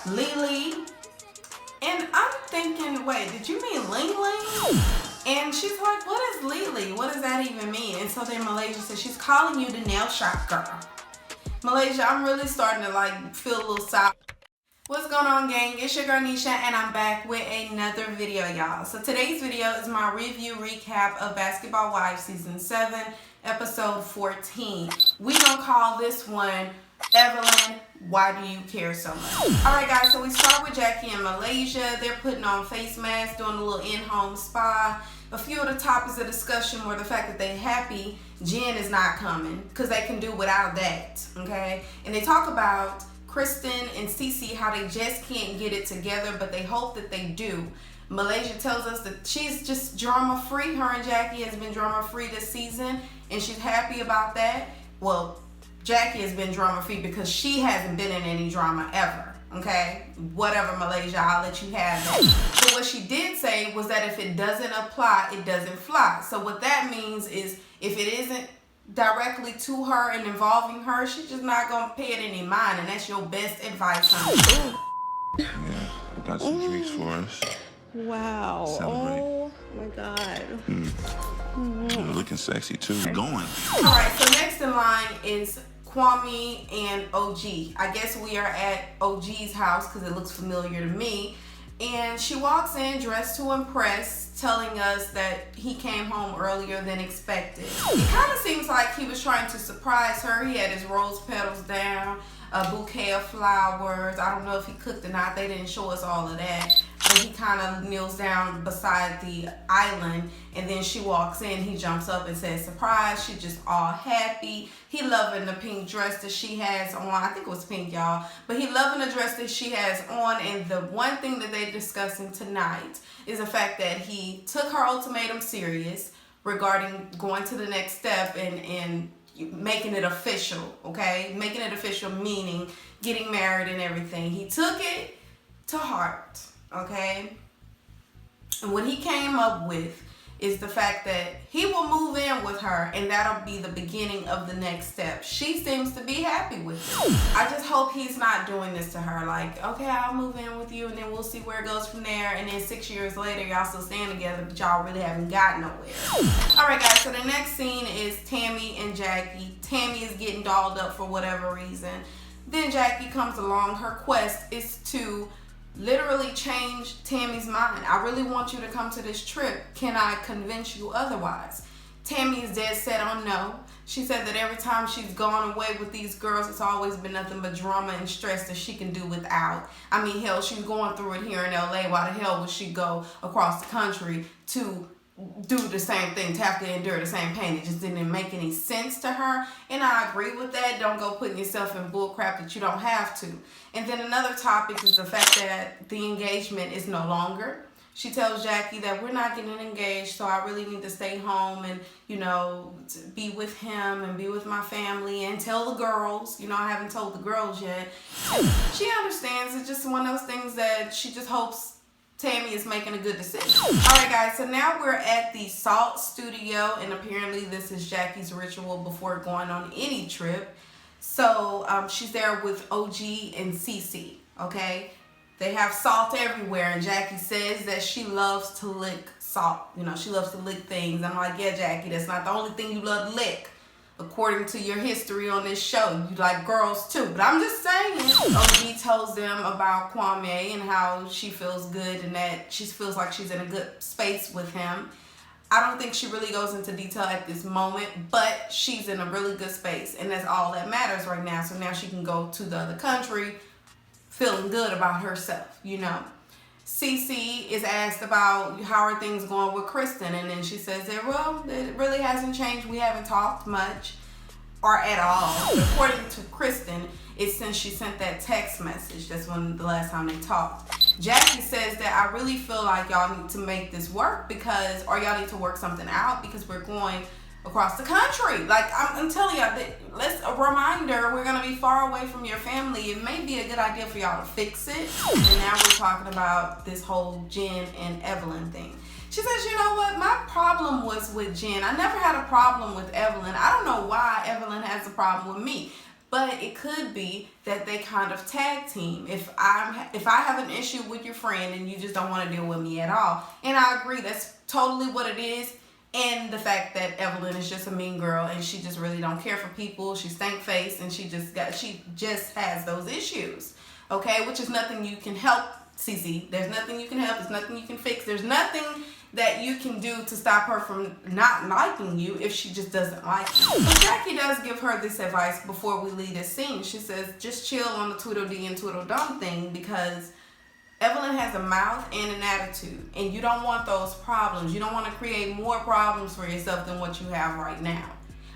Lily. And I'm thinking, wait, did you mean Ling Ling? And she's like, what is Lily? What does that even mean? And so then Malaysia says, she's calling you the nail shop girl. Malaysia, I'm really starting to like feel a little sour. What's going on, gang? It's your girl Nesha, and I'm back with another video, y'all. So today's video is my review recap of Basketball Wives Season 7, Episode 14. We gonna call this one, Evelyn, Why Do You Care So Much? Alright guys, so we start with Jackie in Malaysia. They're putting on face masks, doing a little in-home spa. A few of the topics of discussion were the fact that they're happy Jen is not coming, because they can do without that, okay? And they talk about Kristen and CeCe, how they just can't get it together, but they hope that they do. Malaysia tells us that she's just drama-free. Her and Jackie has been drama-free this season, and she's happy about that. Well, Jackie has been drama-free because she hasn't been in any drama ever, okay? Whatever, Malaysia, I'll let you have that. But what she did say was that if it doesn't apply, it doesn't fly. So what that means is if it isn't directly to her and involving her, she's just not gonna pay it any mind, and that's your best advice on it. Yeah, I got some drinks for us. Wow. Celebrate. Oh my god. You're looking sexy too. Going. Alright, so next in line is Kwame and Og. I guess we are at OG's house because it looks familiar to me. And she walks in dressed to impress, telling us that he came home earlier than expected. It kind of seems like he was trying to surprise her. He had his rose petals down, a bouquet of flowers. I don't know if he cooked or not. They didn't show us all of that. But he kind of kneels down beside the island, and then she walks in. He jumps up and says, surprise. She's just all happy. He loving the pink dress that she has on. I think it was pink, y'all. But he loving the dress that she has on. And the one thing that they're discussing tonight is the fact that he took her ultimatum serious regarding going to the next step and making it official, okay? Making it official, meaning getting married and everything. He took it to heart, okay? And what he came up with is the fact that he will move in with her, and that'll be the beginning of the next step. She seems to be happy with it. I just hope he's not doing this to her, like, okay, I'll move in with you and then we'll see where it goes from there, and then 6 years later y'all still staying together, but y'all really haven't got nowhere. Alright guys, so the next scene is Tammy and Jackie. Tammy is getting dolled up for whatever reason. Then Jackie comes along. Her quest is to literally change Tammy's mind. I really want you to come to this trip. Can I convince you otherwise? Tammy is dead set on no. She said that every time she's gone away with these girls, it's always been nothing but drama and stress that she can do without. I mean, hell, she's going through it here in LA. Why the hell would she go across the country to do the same thing, to have to endure the same pain? It just didn't make any sense to her, and I agree with that. Don't go putting yourself in bull crap that you don't have to. And then another topic is the fact that the engagement is no longer. She tells Jackie that we're not getting engaged, so I really need to stay home and, you know, to be with him and be with my family and tell the girls. You know, I haven't told the girls yet. And she understands. It's just one of those things that she just hopes Tammy is making a good decision. Alright guys, so now we're at the Salt Studio, and apparently this is Jackie's ritual before going on any trip. So she's there with Og and CeCe, okay? They have salt everywhere, and Jackie says that she loves to lick salt. You know, she loves to lick things. I'm like, yeah, Jackie, that's not the only thing you love to lick. According to your history on this show, you like girls too. But I'm just saying. Og tells them about Kwame and how she feels good and that she feels like she's in a good space with him. I don't think she really goes into detail at this moment, but she's in a really good space, and that's all that matters right now. So now she can go to the other country feeling good about herself, you know. CeCe is asked about how are things going with Kristen, and then she says that, well, it really hasn't changed. We haven't talked much or at all. According to Kristen, it's since she sent that text message. That's when the last time they talked. Jackie says that I really feel like y'all need to make this work because, or y'all need to work something out because we're going across the country. Like, I'm telling y'all, let's a reminder, we're gonna be far away from your family. It may be a good idea for y'all to fix it. And now we're talking about this whole Jen and Evelyn thing. She says, you know what, my problem was with Jen. I never had a problem with Evelyn. I don't know why Evelyn has a problem with me. But it could be that they kind of tag team. If I have an issue with your friend and you just don't want to deal with me at all, and I agree, that's totally what it is. And the fact that Evelyn is just a mean girl and she just really don't care for people. She's stank-faced and she just has those issues. Okay, which is nothing you can help, CeCe. There's nothing you can help. There's nothing you can fix. There's nothing that you can do to stop her from not liking you if she just doesn't like you. But Jackie does give her this advice before we leave this scene. She says, just chill on the Tweedledee and Tweedledum thing, because Evelyn has a mouth and an attitude, and you don't want those problems. You don't want to create more problems for yourself than what you have right now.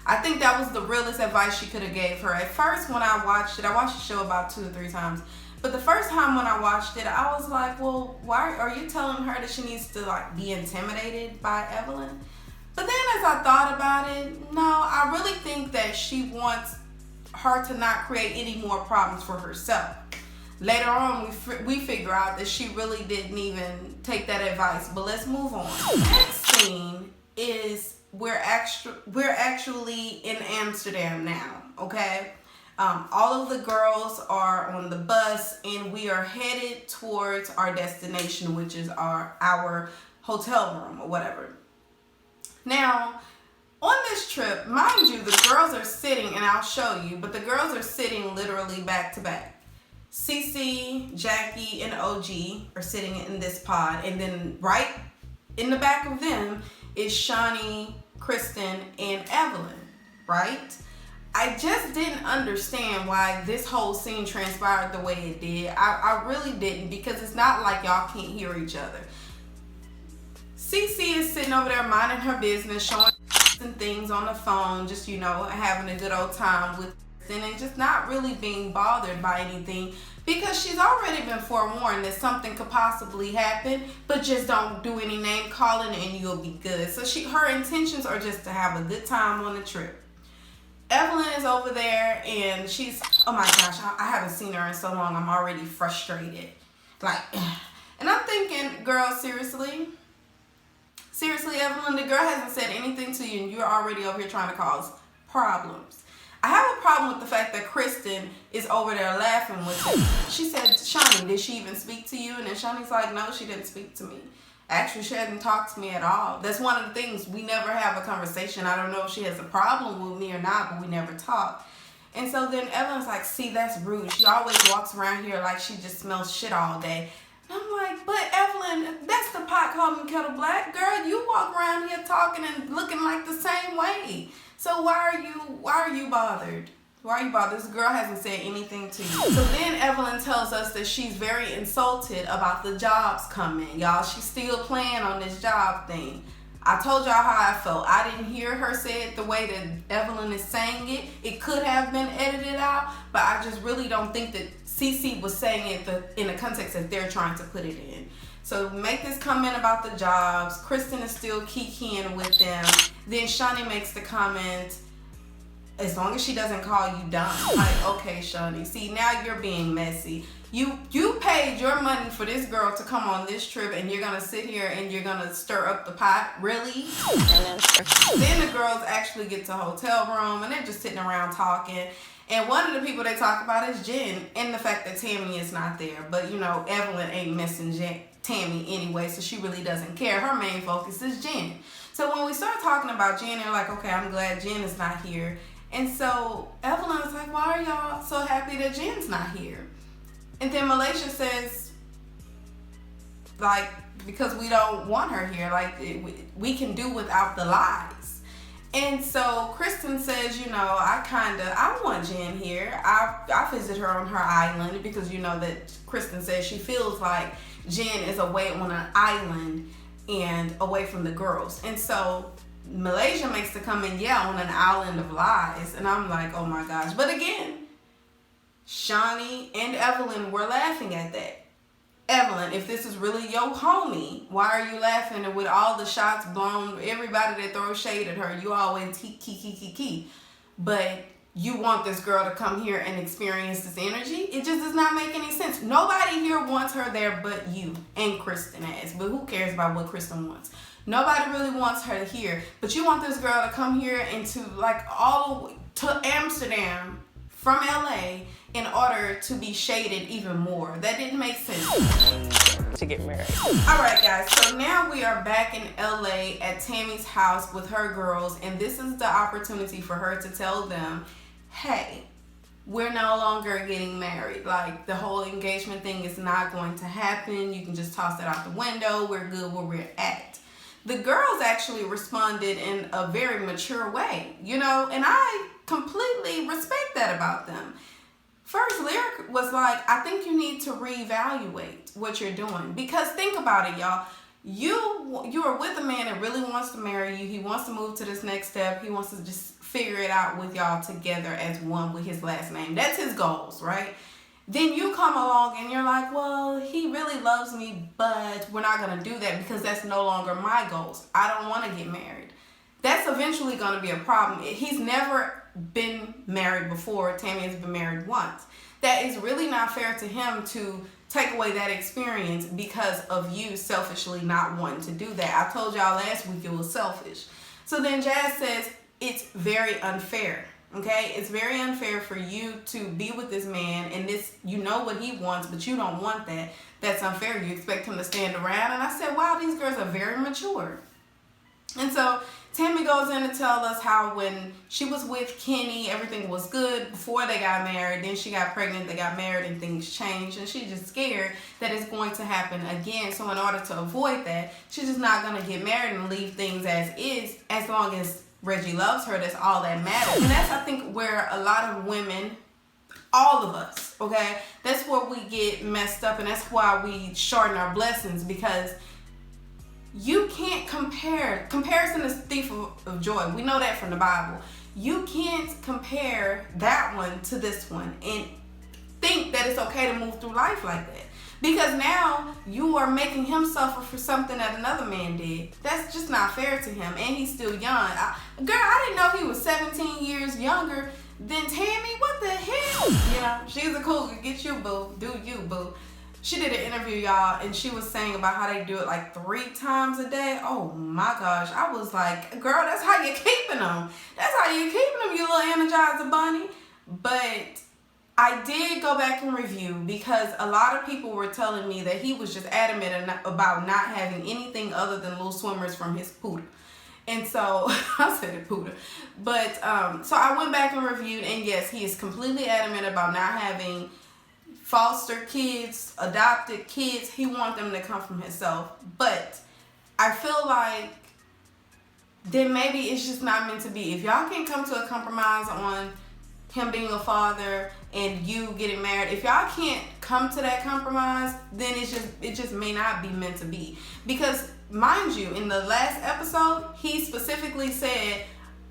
I think that was the realest advice she could have gave her. At first, when I watched the show about 2 or 3 times, but the first time when I watched it, I was like, well, why are you telling her that she needs to like be intimidated by Evelyn? But then as I thought about it, no, I really think that she wants her to not create any more problems for herself. Later on, we figure out that she really didn't even take that advice. But let's move on. Next scene is we're actually in Amsterdam now, okay? All of the girls are on the bus and we are headed towards our destination, which is our hotel room or whatever. Now, on this trip, mind you, the girls are sitting, and I'll show you, but the girls are sitting literally back to back. CeCe, Jackie, and OG are sitting in this pod, and then right in the back of them is Shaunie, Kristen, and Evelyn, right? I just didn't understand why this whole scene transpired the way it did. I really didn't, because it's not like y'all can't hear each other. CeCe is sitting over there minding her business, showing some things on the phone, just, you know, having a good old time with Kristen and just not really being bothered by anything, because she's already been forewarned that something could possibly happen, but just don't do any name calling and you'll be good. So her intentions are just to have a good time on the trip. Evelyn is over there and she's, oh my gosh, I haven't seen her in so long. I'm already frustrated. Like, and I'm thinking, girl, seriously? Seriously, Evelyn, the girl hasn't said anything to you and you're already over here trying to cause problems. I have a problem with the fact that Kristen is over there laughing with her. She said, Shaunie, did she even speak to you? And then Shaunie's like, no, she didn't speak to me. Actually, she hadn't talked to me at all. That's one of the things. We never have a conversation. I don't know if she has a problem with me or not, but we never talk. And so then Evelyn's like, see, that's rude. She always walks around here like she just smells shit all day. And I'm like, but Evelyn, that's the pot calling kettle black. Girl, you walk around here talking and looking like the same way. So why are you bothered? Why are you bothered? This girl hasn't said anything to you. So then Evelyn tells us that she's very insulted about the jobs coming. Y'all, she's still playing on this job thing. I told y'all how I felt. I didn't hear her say it the way that Evelyn is saying it. It could have been edited out, but I just really don't think that CeCe was saying it in the context that they're trying to put it in. So make this comment about the jobs. Kristen is still kikiing with them. Then Shaunie makes the comment, as long as she doesn't call you dumb. Like, okay, Shaunie, see, now you're being messy. You paid your money for this girl to come on this trip and you're gonna sit here and you're gonna stir up the pot? Really? Then the girls actually get to a hotel room and they're just sitting around talking. And one of the people they talk about is Jen, and the fact that Tammy is not there. But, you know, Evelyn ain't missing Tammy anyway, so she really doesn't care. Her main focus is Jen. So when we start talking about Jen, they're like, okay, I'm glad Jen is not here. And so Evelyn is like, why are y'all so happy that Jen's not here? And then Malaysia says, like, because we don't want her here. Like, we can do without the lies. And so Kristen says, you know, I want Jen here. I visit her on her island because, you know, that Kristen says she feels like Jen is away on an island and away from the girls. And so Malaysia makes the comment, yeah, on an island of lies. And I'm like, oh my gosh. But again, Shaunie and Evelyn were laughing at that. Evelyn, if this is really your homie, why are you laughing? And with all the shots blown, everybody that throws shade at her, you always key. But you want this girl to come here and experience this energy? It just does not make any sense. Nobody here wants her there but you and Kristen has. But who cares about what Kristen wants? Nobody really wants her here. But you want this girl to come here and to like all to Amsterdam from LA in order to be shaded even more. That didn't make sense. To get married. Alright guys, so now we are back in LA at Tammy's house with her girls, and this is the opportunity for her to tell them, hey, we're no longer getting married. Like, the whole engagement thing is not going to happen. You can just toss that out the window. We're good where we're at. The girls actually responded in a very mature way, you know, and I completely respect that about them. First lyric was like, I think you need to reevaluate what you're doing. Because think about it, y'all. You are with a man that really wants to marry you. He wants to move to this next step. He wants to just figure it out with y'all together as one with his last name. That's his goals, right? Then you come along and you're like, well, he really loves me, but we're not going to do that because that's no longer my goals. I don't want to get married. That's eventually going to be a problem. He's never been married before. Tammy has been married once. That is really not fair to him to take away that experience because of you selfishly not wanting to do that. I told y'all last week it was selfish. So then Jazz says it's very unfair. Okay, it's very unfair for you to be with this man and this, you know what he wants, but you don't want that. That's unfair. You expect him to stand around. And I said, wow, these girls are very mature. And so Tammy goes in to tell us how when she was with Kenny, everything was good before they got married. Then she got pregnant, they got married, and things changed. And she's just scared that it's going to happen again. So in order to avoid that, she's just not going to get married and leave things as is, as long as Reggie loves her. That's all that matters. And that's, I think, where a lot of women, all of us, okay, that's where we get messed up, and that's why we shorten our blessings, because you can't compare. Comparison is the thief of joy. We know that from the Bible. You can't compare that one to this one and think that it's okay to move through life like that. Because now you are making him suffer for something that another man did. That's just not fair to him. And he's still young. Girl, I didn't know he was 17 years younger than Tammy. What the hell? You know, she's a cougar. Get you, boo. Do you, boo. She did an interview, y'all, and she was saying about how they do it like 3 times a day. Oh my gosh. I was like, girl, that's how you're keeping them. That's how you're keeping them, you little Energizer bunny. But I did go back and review because a lot of people were telling me that he was just adamant about not having anything other than little swimmers from his pooter. And so, I said it pooter. But, so I went back and reviewed, and yes, he is completely adamant about not having foster kids, adopted kids. He wants them to come from himself. But I feel like then maybe it's just not meant to be. If y'all can't come to a compromise on him being a father and you getting married, if y'all can't come to that compromise, then it just may not be meant to be. Because mind you, in the last episode, he specifically said,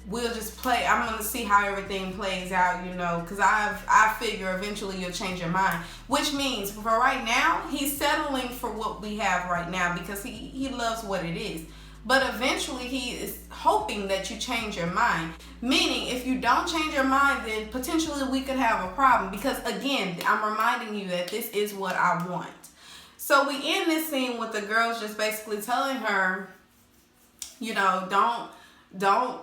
we'll just play. I'm going to see how everything plays out, you know, because I figure eventually you'll change your mind. Which means for right now, he's settling for what we have right now because he loves what it is. But eventually he is hoping that you change your mind. Meaning, if you don't change your mind, then potentially we could have a problem. Because again, I'm reminding you that this is what I want. So we end this scene with the girls just basically telling her, you know, don't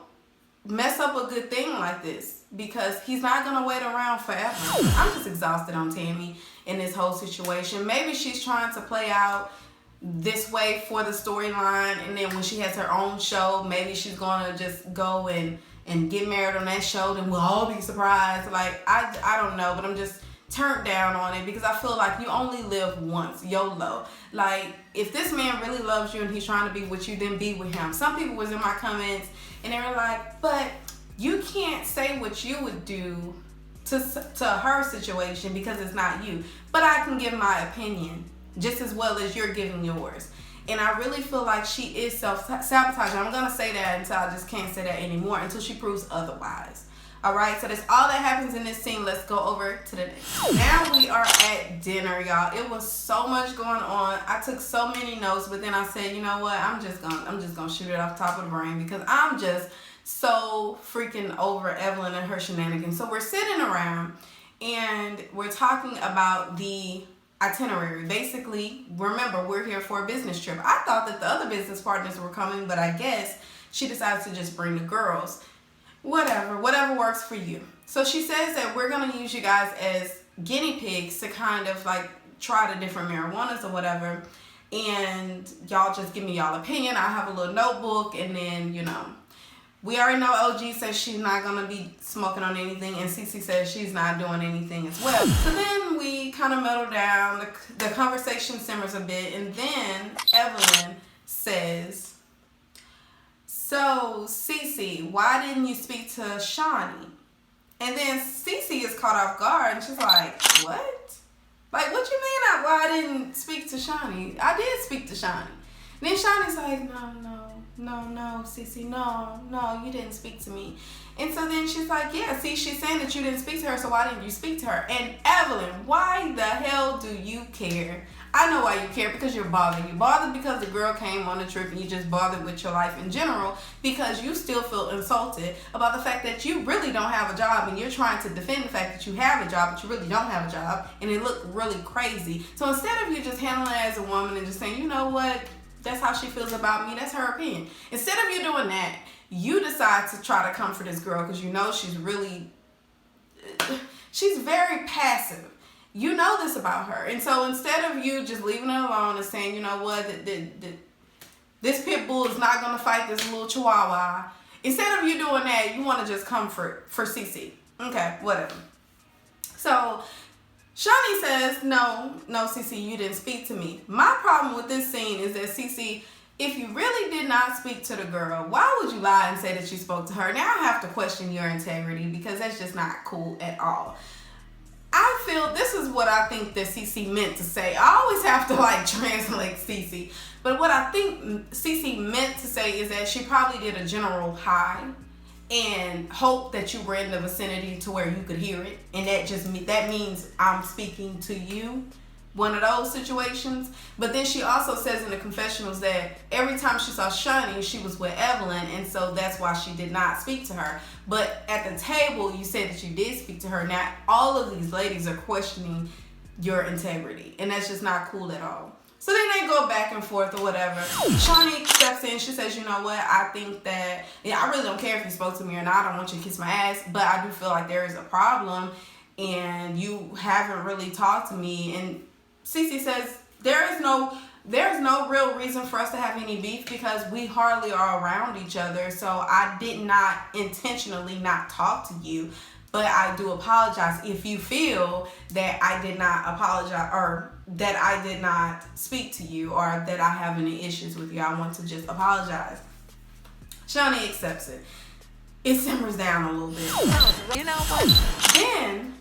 mess up a good thing like this, because he's not going to wait around forever. I'm just exhausted on Tammy in this whole situation. Maybe she's trying to play out this way for the storyline, and then when she has her own show, maybe she's going to just go and get married on that show, then we'll all be surprised. Like, I don't know, but I'm just turned down on it because I feel like you only live once. YOLO. Like, if this man really loves you and he's trying to be with you, then be with him. Some people was in my comments and they were like, but you can't say what you would do to her situation because it's not you. But I can give my opinion just as well as you're giving yours. And I really feel like she is self-sabotaging. I'm going to say that until I just can't say that anymore, until she proves otherwise. Alright, so that's all that happens in this scene. Let's go over to the next. Now we are at dinner, y'all. It was so much going on. I took so many notes, but then I said, you know what? I'm just gonna shoot it off the top of the brain because I'm just so freaking over Evelyn and her shenanigans. So we're sitting around and we're talking about the itinerary. Basically, remember, we're here for a business trip. I thought that the other business partners were coming, but I guess she decided to just bring the girls. whatever works for you. So she says that we're going to use you guys as guinea pigs to kind of like try the different marijuanas or whatever. And y'all just give me y'all opinion. I have a little notebook, and then, you know, we already know OG says she's not going to be smoking on anything, and CeCe says she's not doing anything as well. So then we kind of mellow down. The conversation simmers a bit, and then Evelyn says, so CeCe, why didn't you speak to Shaunie? And then CeCe is caught off guard, and she's like, what? Like, what you mean why I didn't speak to Shaunie? I did speak to Shaunie. And then Shaunie's like, no, CeCe, no, you didn't speak to me. And so then she's like, yeah, see, she's saying that you didn't speak to her, so why didn't you speak to her? And Evelyn, why the hell do you care? I know why you care, because you're bothered. You're bothered because the girl came on a trip, and you just bothered with your life in general because you still feel insulted about the fact that you really don't have a job, and you're trying to defend the fact that you have a job, but you really don't have a job, and it looked really crazy. So instead of you just handling it as a woman and just saying, you know what, that's how she feels about me, that's her opinion. Instead of you doing that, you decide to try to comfort this girl because you know she's very passive. You know this about her. And so instead of you just leaving it alone and saying, you know what, this pit bull is not going to fight this little chihuahua, instead of you doing that, you want to just comfort for CeCe. Okay, whatever. So Shaunie says, no, CeCe, you didn't speak to me. My problem with this scene is that CeCe, if you really did not speak to the girl, why would you lie and say that you spoke to her? Now I have to question your integrity because that's just not cool at all. I feel this is what I think that CeCe meant to say. I always have to like translate CeCe. But what I think CeCe meant to say is that she probably did a general hi and hope that you were in the vicinity to where you could hear it. And that means I'm speaking to you. One of those situations. But then she also says in the confessionals that every time she saw Shaunie, she was with Evelyn, and so that's why she did not speak to her. But at the table, you said that you did speak to her. Now, all of these ladies are questioning your integrity, and that's just not cool at all. So then they go back and forth or whatever. Shaunie steps in. She says, you know what? I think that, I really don't care if you spoke to me or not. I don't want you to kiss my ass, but I do feel like there is a problem, and you haven't really talked to me. And CeCe says, there's no real reason for us to have any beef because we hardly are around each other. So I did not intentionally not talk to you, but I do apologize if you feel that I did not apologize or that I did not speak to you or that I have any issues with you. I want to just apologize. Shaunie accepts it. It simmers down a little bit. You know what? Then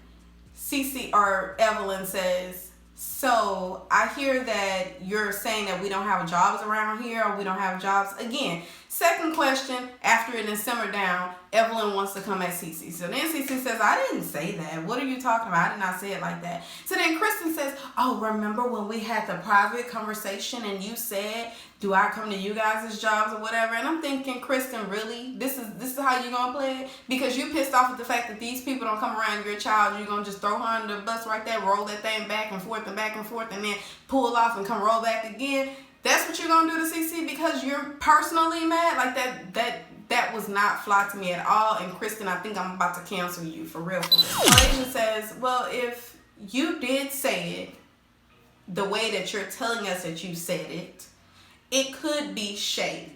CeCe or Evelyn says, so I hear that you're saying that we don't have jobs around here or we don't have jobs. Again, second question, after it is simmered down, Evelyn wants to come at CeCe. So then CeCe says, I didn't say that. What are you talking about? I did not say it like that. So then Kristen says, oh, remember when we had the private conversation and you said, do I come to you guys' jobs or whatever? And I'm thinking, Kristen, really? This is how you're going to play it? Because you pissed off at the fact that these people don't come around your child. You're going to just throw her under the bus right there, roll that thing back and forth, and then pull off and come roll back again. That's what you're going to do to CeCe because you're personally mad? Like that was not fly to me at all. And Kristen, I think I'm about to cancel you for real. Agent says, well, if you did say it the way that you're telling us that you said it, it could be shady.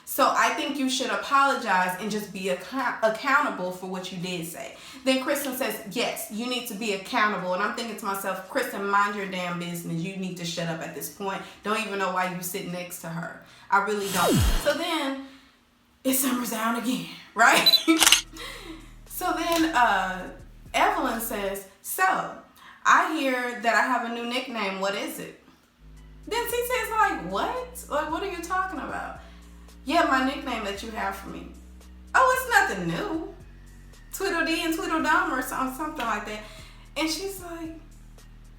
So I think you should apologize and just be accountable for what you did say. Then Kristen says, yes, you need to be accountable. And I'm thinking to myself, Kristen, mind your damn business. You need to shut up at this point. Don't even know why you sit next to her. I really don't. So then it simmers down again, right? So then Evelyn says, so I hear that I have a new nickname. What is it? Then CeCe is like, what? Like, what are you talking about? Yeah, my nickname that you have for me. Oh, it's nothing new. Tweedledee and Tweedledum or something like that. And she's like,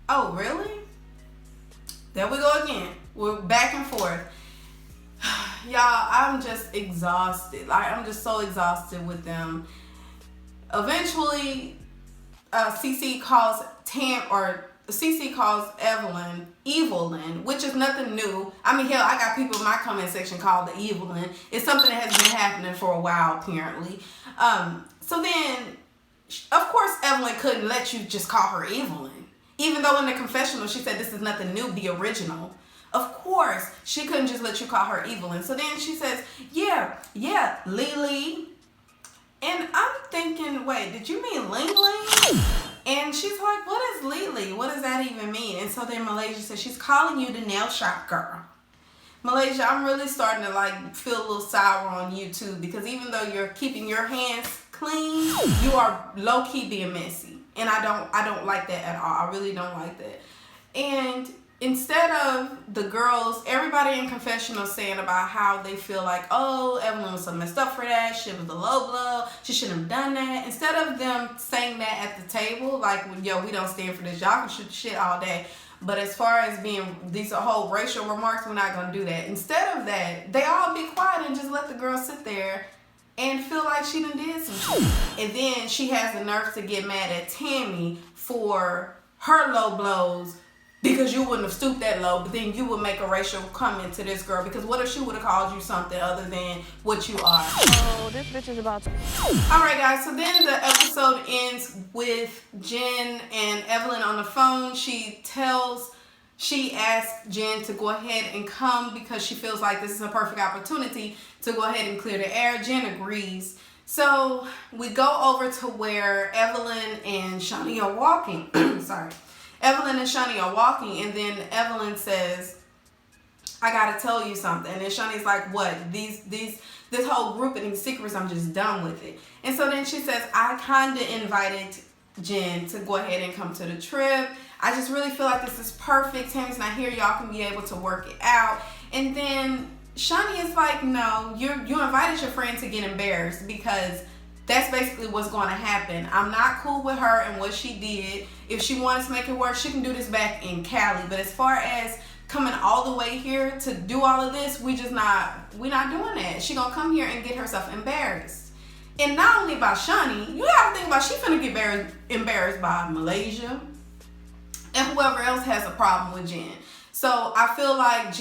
oh, really? There we go again. We're back and forth. Y'all, I'm just exhausted. Like, I'm just so exhausted with them. Eventually, CeCe calls CeCe calls Evelyn Evelyn, which is nothing new. I mean, hell, I got people in my comment section called the Evelyn. It's something that has been happening for a while, apparently. So then, of course, Evelyn couldn't let you just call her Evelyn. Even though in the confessional, she said this is nothing new, the original. Of course, she couldn't just let you call her Evelyn. So then she says, yeah, Lily. And I'm thinking, wait, did you mean Ling Ling? And she's like, what is Lily? What does that even mean? And so then Malaysia says, she's calling you the nail shop girl. Malaysia, I'm really starting to like feel a little sour on you too, because even though you're keeping your hands clean, you are low-key being messy. And I don't like that at all. I really don't like that. And instead of the girls, everybody in confessional saying about how they feel like, oh, Evelyn was so messed up for that. She was a low blow. She shouldn't have done that. Instead of them saying that at the table, like, yo, we don't stand for this. Y'all can shoot shit all day. But as far as being these whole racial remarks, we're not going to do that. Instead of that, they all be quiet and just let the girl sit there and feel like she done did some shit. And then she has the nerve to get mad at Tammy for her low blows, because you wouldn't have stooped that low, but then you would make a racial comment to this girl, because what if she would have called you something other than what you are? Oh, this bitch is about to... Alright guys, so then the episode ends with Jen and Evelyn on the phone. She asks Jen to go ahead and come because she feels like this is a perfect opportunity to go ahead and clear the air. Jen agrees. So we go over to where Evelyn and Shaunie are walking. Sorry. Evelyn and Shaunie are walking, and then Evelyn says, I gotta tell you something. And then Shaunie's like, what? This whole group and these secrets, I'm just done with it. And so then she says, I kinda invited Jen to go ahead and come to the trip. I just really feel like this is perfect. Tammy's not here, y'all can be able to work it out. And then Shaunie is like, no, you invited your friend to get embarrassed, because that's basically what's going to happen. I'm not cool with her and what she did. If she wants to make it work, she can do this back in Cali. But as far as coming all the way here to do all of this, we're not doing that. She gonna come here and get herself embarrassed. And not only by Shaunie, you gotta think about, she finna get embarrassed by Malaysia and whoever else has a problem with Jen. So I feel like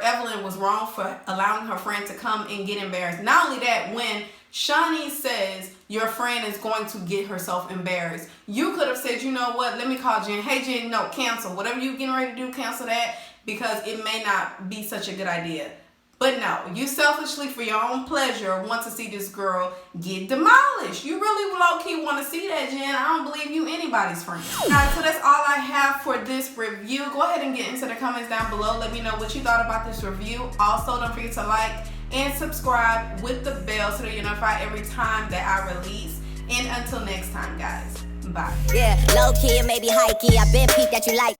Evelyn was wrong for allowing her friend to come and get embarrassed. Not only that, when Shaunie says your friend is going to get herself embarrassed, you could have said, you know what, let me call Jen. Hey Jen, no, cancel. Whatever you're getting ready to do, cancel that, because it may not be such a good idea. But no, you selfishly, for your own pleasure, want to see this girl get demolished. You really low-key want to see that, Jen. I don't believe you anybody's friend. Alright, so that's all I have for this review. Go ahead and get into the comments down below. Let me know what you thought about this review. Also, don't forget to like and subscribe with the bell so that you're notified every time that I release. And until next time, guys, bye. Yeah, low key and maybe high key. I been peeped that you like.